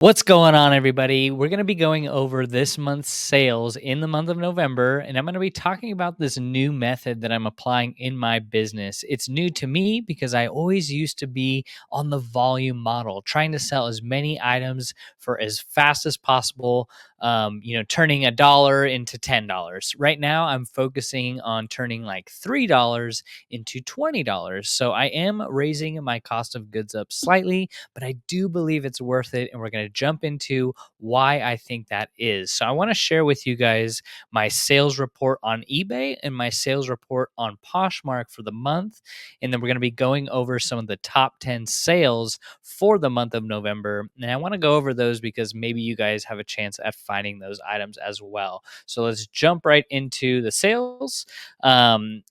What's going on, everybody? We're going to be going over this month's sales in the month of November, and I'm going to be talking about this new method that I'm applying in my business. It's new to me because I always used to be on the volume model, trying to sell as many items for as fast as possible, turning $1 into $10. Right now, I'm focusing on turning like $3 into $20. So I am raising my cost of goods up slightly, but I do believe it's worth it. And we're going to jump into why I think that is. So I want to share with you guys my sales report on eBay and my sales report on Poshmark for the month. And then we're going to be going over some of the top 10 sales for the month of November. And I want to go over those because maybe you guys have a chance at finding those items as well. So let's jump right into the sales.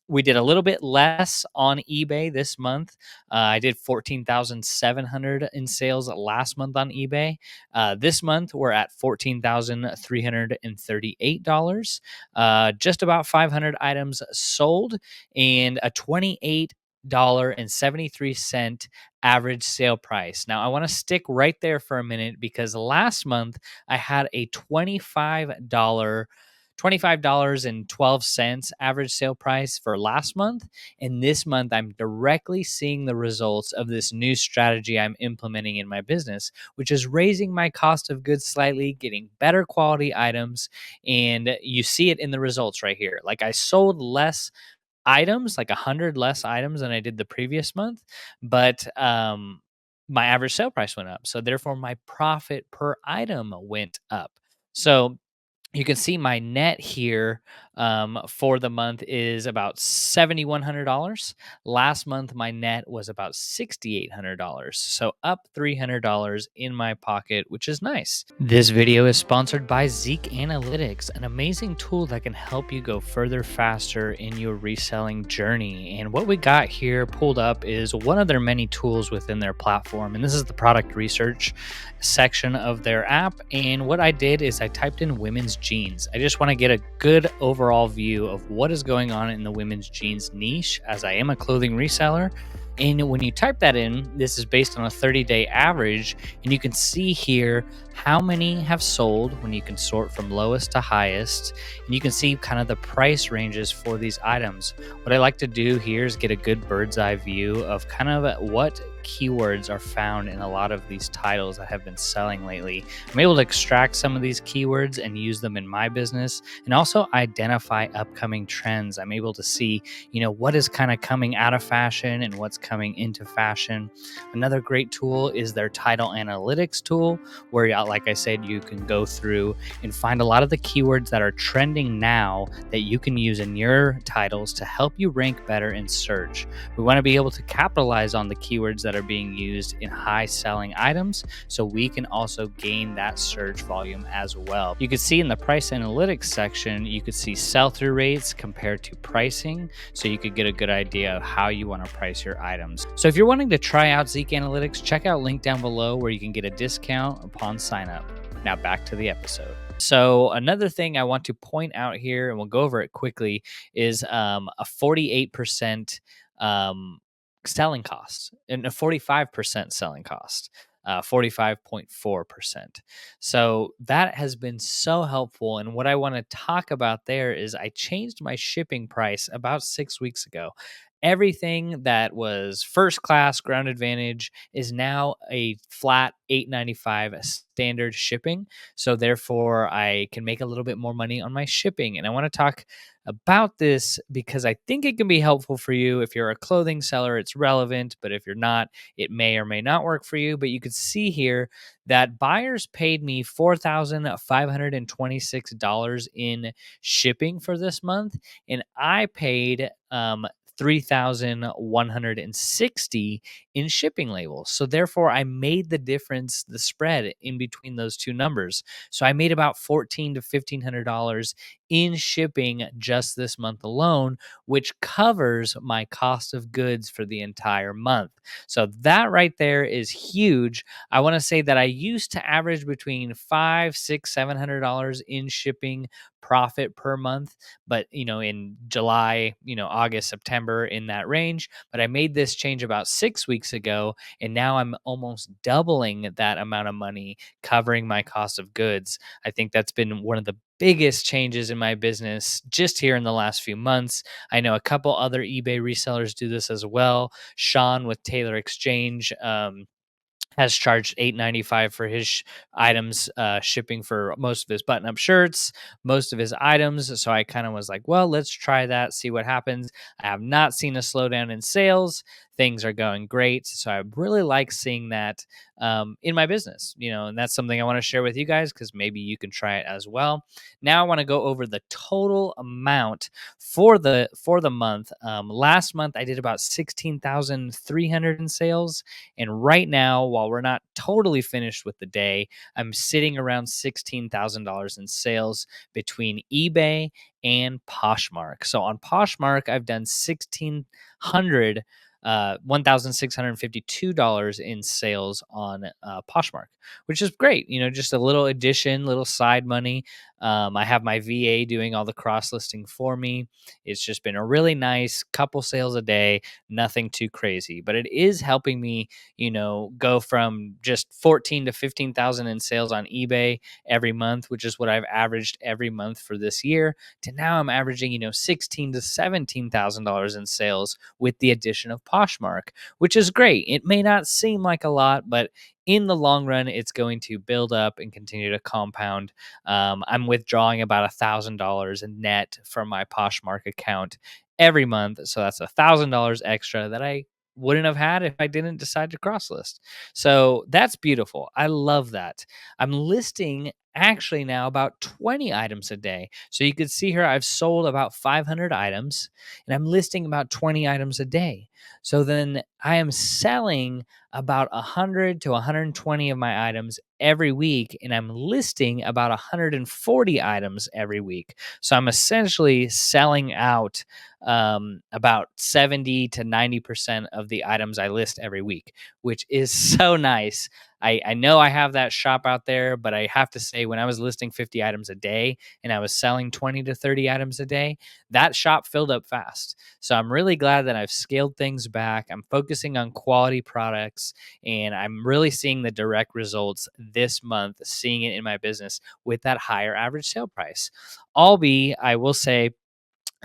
We did a little bit less on eBay this month. I did 14,700 in sales last month on eBay. This month we're at $14,338. Just about 500 items sold and a $28.73 average sale price. Now, I want to stick right there for a minute because last month I had a $25.12 average sale price for last month. And this month, I'm directly seeing the results of this new strategy I'm implementing in my business, which is raising my cost of goods slightly, getting better quality items. And you see it in the results right here. Like I sold less items, like 100 less items than I did the previous month, but my average sale price went up. So therefore, my profit per item went up. So you can see my net here for the month is about $7,100. Last month, my net was about $6,800. So up $300 in my pocket, which is nice. This video is sponsored by Zeke Analytics, an amazing tool that can help you go further faster in your reselling journey. And what we got here pulled up is one of their many tools within their platform. And this is the product research section of their app. And what I did is I typed in women's jeans. I just want to get a good overall view of what is going on in the women's jeans niche, as I am a clothing reseller. And when you type that in, this is based on a 30-day average, and you can see here how many have sold when you can sort from lowest to highest, and you can see kind of the price ranges for these items. What I like to do here is get a good bird's eye view of kind of what keywords are found in a lot of these titles that have been selling lately. I'm able to extract some of these keywords and use them in my business, and also identify upcoming trends. I'm able to see, what is kind of coming out of fashion and what's coming into fashion. Another great tool is their title analytics tool, where, like I said, you can go through and find a lot of the keywords that are trending now that you can use in your titles to help you rank better in search. We want to be able to capitalize on the keywords that are being used in high selling items, so we can also gain that search volume as well. You can see in the price analytics section, you could see sell-through rates compared to pricing, so you could get a good idea of how you want to price your items. So if you're wanting to try out Zeke Analytics, check out link down below where you can get a discount upon sign up. Now back to the episode. So another thing I want to point out here, and we'll go over it quickly, is a 48% selling cost and a 45% selling cost. 45.4%. So that has been so helpful. And what I want to talk about there is I changed my shipping price about 6 weeks ago. Everything that was first class ground advantage is now a flat $8.95 standard shipping. So therefore I can make a little bit more money on my shipping. And I want to talk about this because I think it can be helpful for you. If you're a clothing seller, it's relevant, but if you're not, it may or may not work for you. But you could see here that buyers paid me $4,526 in shipping for this month, and I paid $3,160 in shipping labels. So therefore I made the difference, the spread in between those two numbers. So I made about $1,400 to $1,500 in shipping just this month alone, which covers my cost of goods for the entire month. So that right there is huge. I want to say that I used to average between $500, $600, $700 in shipping profit per month, but in July, August, September, in that range. But I made this change about 6 weeks weeks ago, and now I'm almost doubling that amount of money covering my cost of goods. I think that's been one of the biggest changes in my business just here in the last few months. I know a couple other eBay resellers do this as well. Sean with Taylor Exchange, has charged $8.95 for his items, shipping for most of his button-up shirts, most of his items. So I kind of was like, well, let's try that, see what happens. I have not seen a slowdown in sales. Things are going great. So I really like seeing that in my business, and that's something I want to share with you guys because maybe you can try it as well. Now I want to go over the total amount for the month. Last month I did about 16,300 in sales. And right now, while we're not totally finished with the day, I'm sitting around $16,000 in sales between eBay and Poshmark. So on Poshmark, I've done 1,600. $1,652 in sales on Poshmark, which is great. Just a little addition, little side money. I have my VA doing all the cross listing for me. It's just been a really nice couple sales a day, nothing too crazy, but it is helping me go from just 14 to 15,000 in sales on eBay every month, which is what I've averaged every month for this year, to now I'm averaging, 16 to $17,000 in sales with the addition of Poshmark, which is great. It may not seem like a lot, but in the long run, it's going to build up and continue to compound. I'm withdrawing about $1,000 in net from my Poshmark account every month. So that's $1,000 extra that I wouldn't have had if I didn't decide to cross list. So that's beautiful. I love that. I'm listing actually now about 20 items a day. So you could see here I've sold about 500 items and I'm listing about 20 items a day. So then I am selling about 100 to 120 of my items every week and I'm listing about 140 items every week. So I'm essentially selling out about 70 to 90% of the items I list every week, which is so nice. I know I have that shop out there, but I have to say, when I was listing 50 items a day and I was selling 20 to 30 items a day, that shop filled up fast. So I'm really glad that I've scaled things back. I'm focusing on quality products and I'm really seeing the direct results this month, seeing it in my business with that higher average sale price. Albeit, I will say,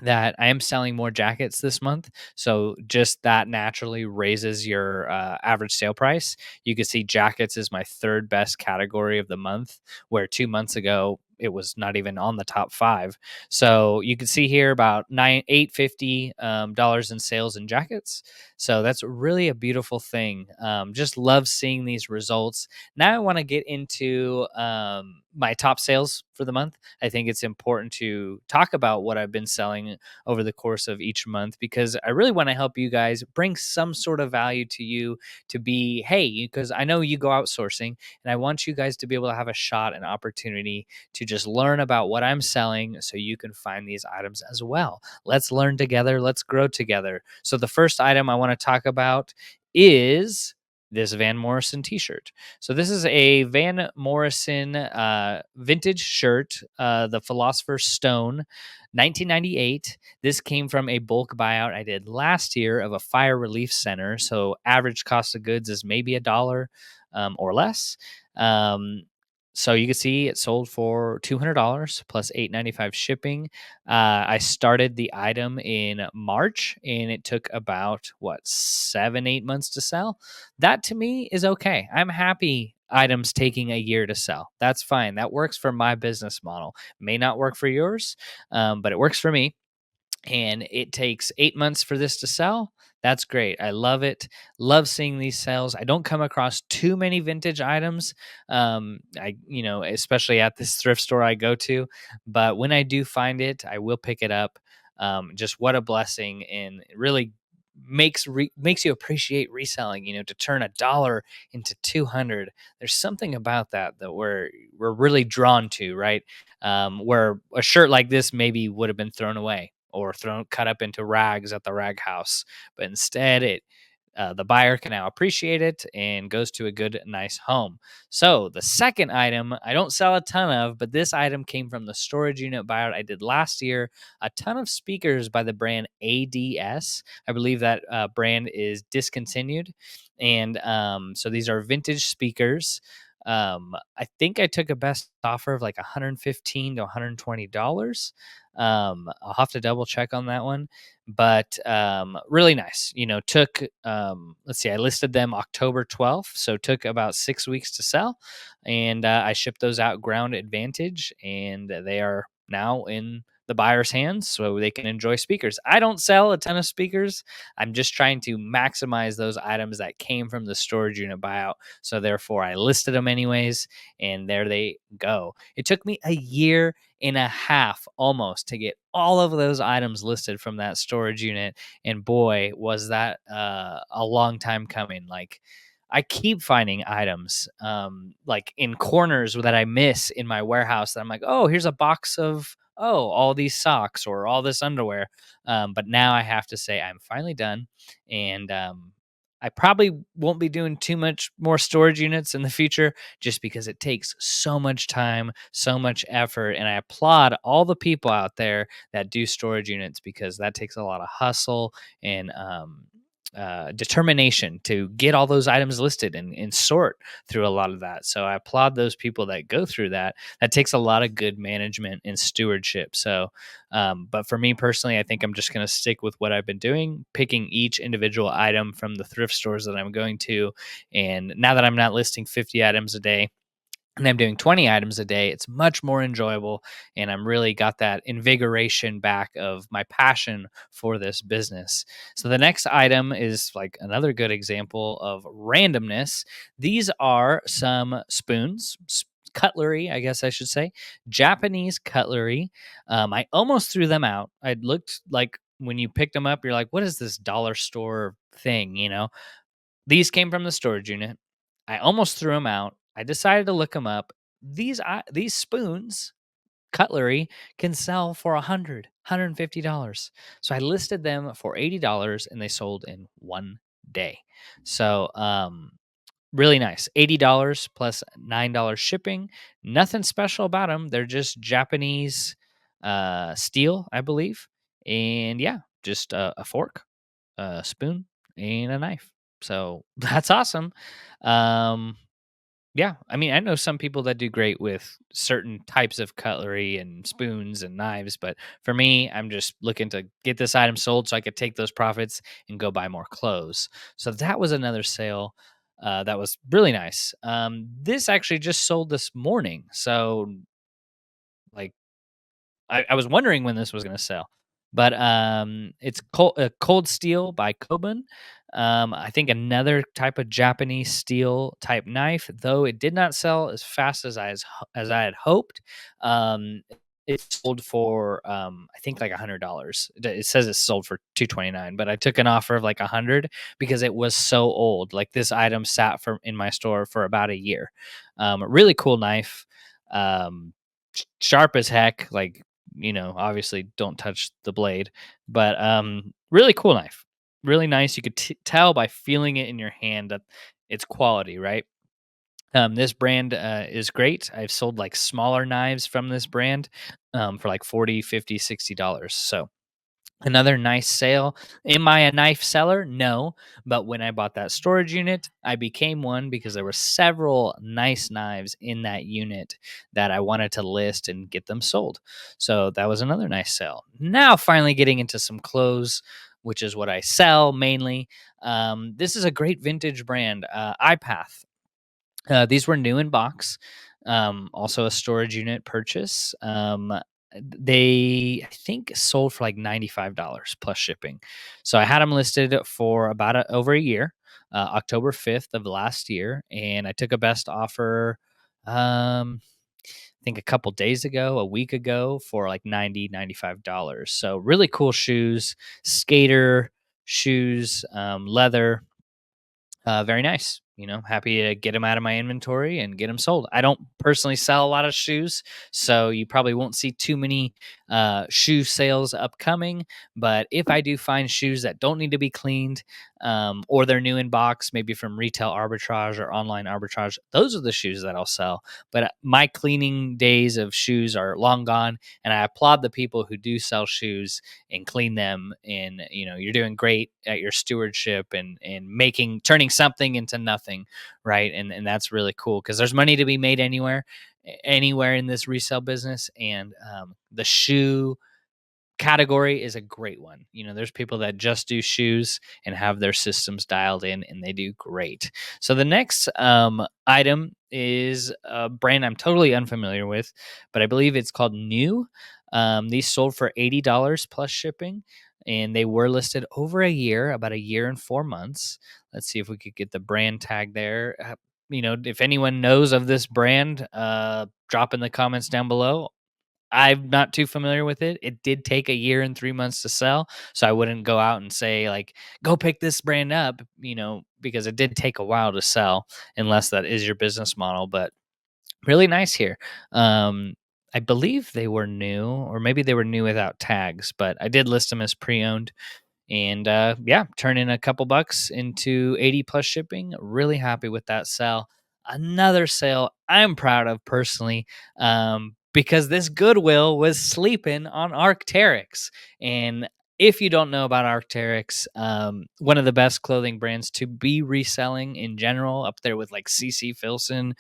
that I am selling more jackets this month. So just that naturally raises your average sale price. You can see jackets is my third best category of the month, where 2 months ago it was not even on the top five. So you can see here about $850 in sales in jackets. So that's really a beautiful thing. Just love seeing these results. Now I want to get into my top sales for the month. I think it's important to talk about what I've been selling over the course of each month because I really want to help you guys bring some sort of value to you to be, hey, because I know you go outsourcing and I want you guys to be able to have a shot and opportunity to just learn about what I'm selling so you can find these items as well. Let's learn together. Let's grow together. So the first item I want to talk about is this Van Morrison t-shirt. So this is a Van Morrison vintage shirt, the Philosopher's Stone, 1998. This came from a bulk buyout I did last year of a fire relief center. So average cost of goods is maybe $1 or less. So you can see it sold for $200 plus $8.95 shipping. I started the item in March and it took about 7-8 months to sell. That to me is okay. I'm happy items taking a year to sell. That's fine. That works for my business model. May not work for yours, but it works for me. And it takes 8 months for this to sell. That's great. I love it. Love seeing these sales. I don't come across too many vintage items. Especially at this thrift store I go to, but when I do find it, I will pick it up. Just what a blessing, and it really makes you appreciate reselling. To turn $1 into 200. There's something about that we're really drawn to, right? Where a shirt like this maybe would have been thrown away or cut up into rags at the rag house, but instead the buyer can now appreciate it and goes to a good, nice home. So the second item I don't sell a ton of, but this item came from the storage unit buyout I did last year. A ton of speakers by the brand ADS. I believe that brand is discontinued. And so these are vintage speakers. I think I took a best offer of like $115 to $120. I'll have to double check on that one, but really nice. Took let's see, I listed them October 12th, so took about 6 weeks to sell, and I shipped those out ground advantage, and they are now in the buyer's hands so they can enjoy speakers. I don't sell a ton of speakers. I'm just trying to maximize those items that came from the storage unit buyout. So therefore I listed them anyways, and there they go. It took me a year and a half almost to get all of those items listed from that storage unit. And boy, was that a long time coming. Like, I keep finding items like in corners that I miss in my warehouse that I'm like, oh, here's a box of, oh, all these socks or all this underwear. But now I have to say I'm finally done. And I probably won't be doing too much more storage units in the future just because it takes so much time, so much effort. And I applaud all the people out there that do storage units because that takes a lot of hustle and determination to get all those items listed and sort through a lot of that. So I applaud those people that go through that. That takes a lot of good management and stewardship. So, but for me personally, I think I'm just going to stick with what I've been doing, picking each individual item from the thrift stores that I'm going to. And now that I'm not listing 50 items a day, and I'm doing 20 items a day, it's much more enjoyable. And I'm really got that invigoration back of my passion for this business. So the next item is like another good example of randomness. These are some spoons, cutlery, I guess I should say, Japanese cutlery. I almost threw them out. I looked like when you picked them up, you're like, what is this dollar store thing? These came from the storage unit. I almost threw them out. I decided to look them up. These spoons, cutlery, can sell for $150. So I listed them for $80 and they sold in 1 day. So really nice. $80 plus $9 shipping. Nothing special about them. They're just Japanese steel, I believe. And yeah, just a fork, a spoon, and a knife. So that's awesome. Um, yeah, I mean, I know some people that do great with certain types of cutlery and spoons and knives, but for me, I'm just looking to get this item sold so I could take those profits and go buy more clothes. So that was another sale that was really nice. This actually just sold this morning. So, like, I was wondering when this was going to sell, but it's cold steel by Koban. I think another type of Japanese steel type knife, though it did not sell as fast as I had hoped. Um, it sold for I think like $100. It says it sold for 229, but I took an offer of like 100 because it was so old. Like this item sat for in my store for about a year. Really cool knife. Sharp as heck. Like, obviously don't touch the blade, but really cool knife. Really nice. You could tell by feeling it in your hand that it's quality, right? This brand is great. I've sold like smaller knives from this brand for like 40, 50, $60. So another nice sale. Am I a knife seller? No. But when I bought that storage unit, I became one because there were several nice knives in that unit that I wanted to list and get them sold. So that was another nice sale. Now, finally getting into some clothes, which is what I sell mainly. This is a great vintage brand, iPath. These were new in box. Also a storage unit purchase. They, I think, sold for like $95 plus shipping. So I had them listed for about over a year, October 5th of last year, and I took a best offer. I think a couple days ago, a week ago, for like $95. So really cool shoes, skater shoes, leather, very nice. Happy to get them out of my inventory and get them sold. I don't personally sell a lot of shoes, so you probably won't see too many shoe sales upcoming. But if I do find shoes that don't need to be cleaned, or they're new in box, maybe from retail arbitrage or online arbitrage, those are the shoes that I'll sell. But my cleaning days of shoes are long gone, and I applaud the people who do sell shoes and clean them. And you're doing great at your stewardship and making turning something into nothing, right? And that's really cool because there's money to be made anywhere in this resale business, and the shoe category is a great one. There's people that just do shoes and have their systems dialed in, and they do great. So the next item is a brand I'm totally unfamiliar with, but I believe it's called New. These sold for $80 plus shipping, and they were listed over a year, about a year and 4 months. Let's see if we could get the brand tag there. If anyone knows of this brand, drop in the comments down below. I'm not too familiar with it. It did take a year and 3 months to sell, so I wouldn't go out and say like, "Go pick this brand up," because it did take a while to sell, unless that is your business model. But really nice here. Um, I believe they were new, or maybe they were new without tags, but I did list them as pre-owned. And yeah, turn in a couple bucks into 80 plus shipping. Really happy with that sale. Another sale I'm proud of personally, because this Goodwill was sleeping on Arc'teryx. And if you don't know about Arc'teryx, one of the best clothing brands to be reselling in general, up there with like CC Filson.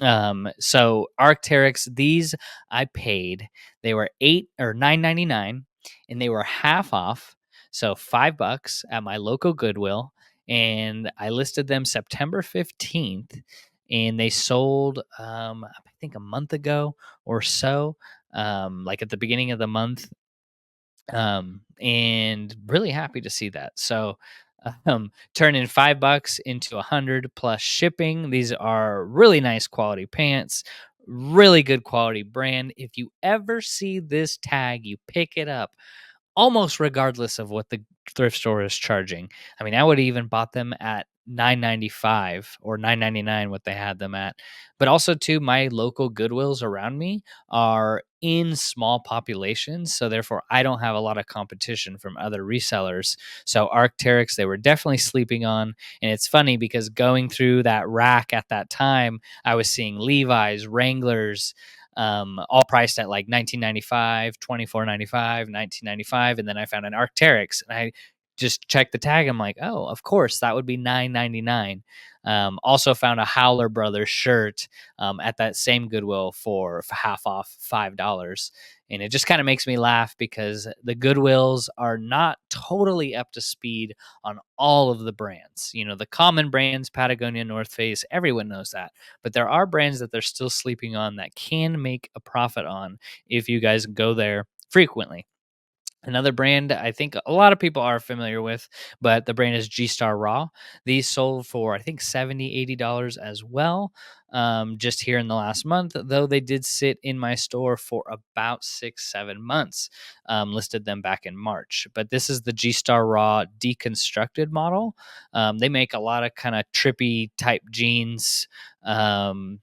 So Arc'teryx, these I paid. They were 8 or 9.99, and they were half off. So $5 at my local Goodwill. And I listed them September 15th, and they sold I think a month ago or so. Like at the beginning of the month, and really happy to see that. So, turning $5 into 100 plus shipping. These are really nice quality pants, really good quality brand. If you ever see this tag, you pick it up almost regardless of what the thrift store is charging. I mean, I would have even bought them at 9.95 or 9.99 what they had them at. But also too, my local Goodwills around me are in small populations, so therefore I don't have a lot of competition from other resellers. So Arc'teryx, they were definitely sleeping on. And it's funny because going through that rack at that time, I was seeing Levi's, Wranglers, all priced at like 19.95, 24.95, 19.95, and then I found an Arc'teryx, and I just checked the tag. I'm like, oh, of course, that would be 9.99. Also found a Howler Brothers shirt at that same Goodwill for half off, $5. And it just kind of makes me laugh because the Goodwills are not totally up to speed on all of the brands. The common brands, Patagonia, North Face, everyone knows that. But there are brands that they're still sleeping on that can make a profit on if you guys go there frequently. Another brand I think a lot of people are familiar with, but the brand is G Star Raw. These sold for, I think, $70, $80 as well, just here in the last month, though they did sit in my store for about 6, 7 months. Listed them back in March. But this is the G Star Raw deconstructed model. They make a lot of kind of trippy type jeans. And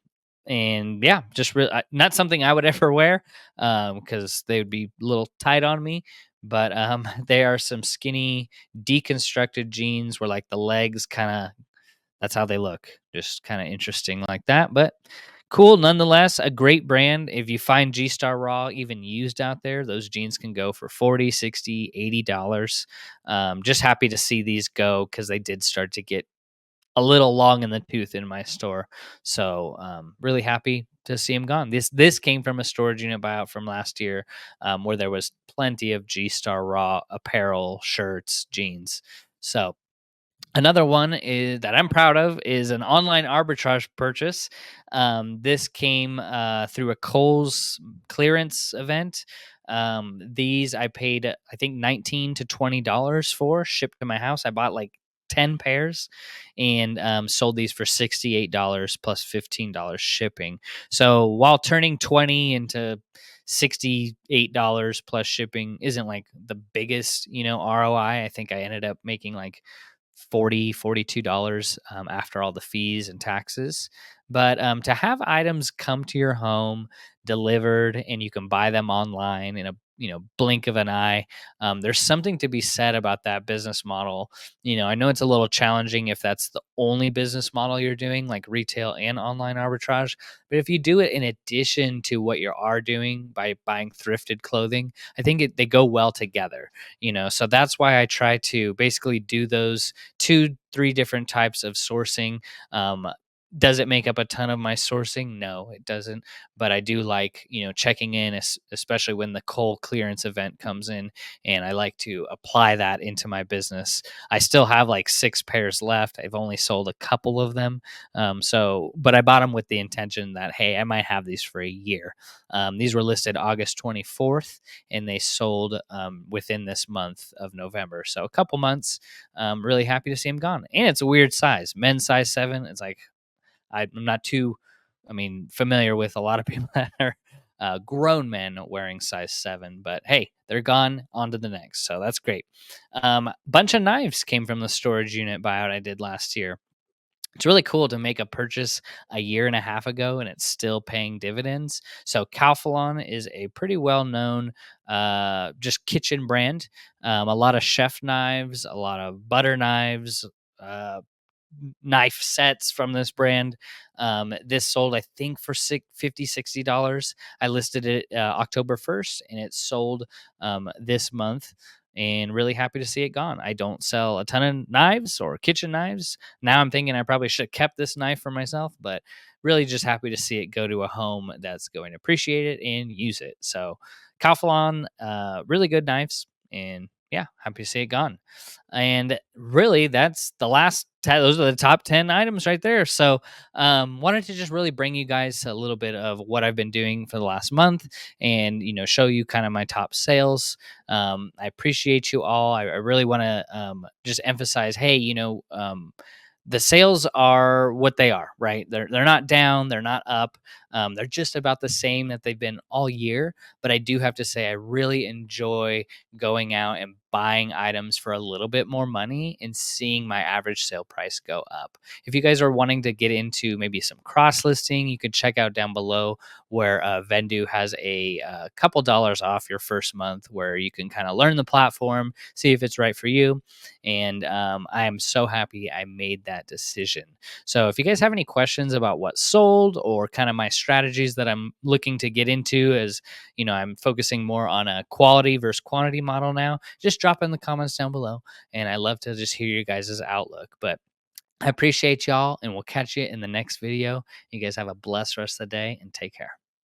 yeah, just not something I would ever wear because they would be a little tight on me. But they are some skinny deconstructed jeans where like the legs kind of, that's how they look, just kind of interesting like that. But cool nonetheless. A great brand. If you find G Star Raw even used out there, those jeans can go for 40, 60, $80. Just happy to see these go because they did start to get a little long in the tooth in my store. So really happy to see him gone. This came from a storage unit buyout from last year, where there was plenty of G Star Raw apparel, shirts, jeans. So another one is that I'm proud of is an online arbitrage purchase. This came through a Kohl's clearance event. These I paid, I think, $19 to $20 for, shipped to my house. I bought like 10 pairs and sold these for $68 plus $15 shipping. So while turning 20 into $68 plus shipping isn't like the biggest, ROI, I think I ended up making like $42 after all the fees and taxes. But to have items come to your home delivered and you can buy them online in a blink of an eye, there's something to be said about that business model. I know it's a little challenging if that's the only business model you're doing, like retail and online arbitrage. But if you do it in addition to what you are doing by buying thrifted clothing, I think they go well together. So that's why I try to basically do those two, three different types of sourcing. Um, does it make up a ton of my sourcing? No, it doesn't. But I do like, checking in, especially when the coal clearance event comes in, and I like to apply that into my business. I still have like 6 pairs left. I've only sold a couple of them. But I bought them with the intention that, hey, I might have these for a year. These were listed August 24th, and they sold within this month of November. So a couple months. Really happy to see them gone. And it's a weird size, men's size 7. It's like, I'm not too, familiar with a lot of people that are grown men wearing size 7, but hey, they're gone. On to the next. So that's great. Bunch of knives came from the storage unit buyout I did last year. It's really cool to make a purchase a year and a half ago and it's still paying dividends. So Calphalon is a pretty well known just kitchen brand. A lot of chef knives, a lot of butter knives, uh, knife sets from this brand. This sold, I think, for $50-$60. I listed it October 1st, and it sold this month. And really happy to see it gone. I don't sell a ton of knives or kitchen knives. Now I'm thinking I probably should have kept this knife for myself, but really just happy to see it go to a home that's going to appreciate it and use it. So Kaufland, really good knives, and yeah, happy to see it gone. And really, that's the last. Those are the top 10 items right there. So, wanted to just really bring you guys a little bit of what I've been doing for the last month, and show you kind of my top sales. I appreciate you all. I really want to just emphasize, hey, the sales are what they are, right? They're not down, they're not up. They're just about the same that they've been all year. But I do have to say, I really enjoy going out and buying items for a little bit more money and seeing my average sale price go up. If you guys are wanting to get into maybe some cross listing, you could check out down below where Vendu has a couple dollars off your first month, where you can kind of learn the platform, see if it's right for you. And I am so happy I made that decision. So if you guys have any questions about what sold or kind of my strategies that I'm looking to get into, as I'm focusing more on a quality versus quantity model now, just drop in the comments down below. And I love to just hear your guys' outlook. But I appreciate y'all, and we'll catch you in the next video. You guys have a blessed rest of the day, and take care.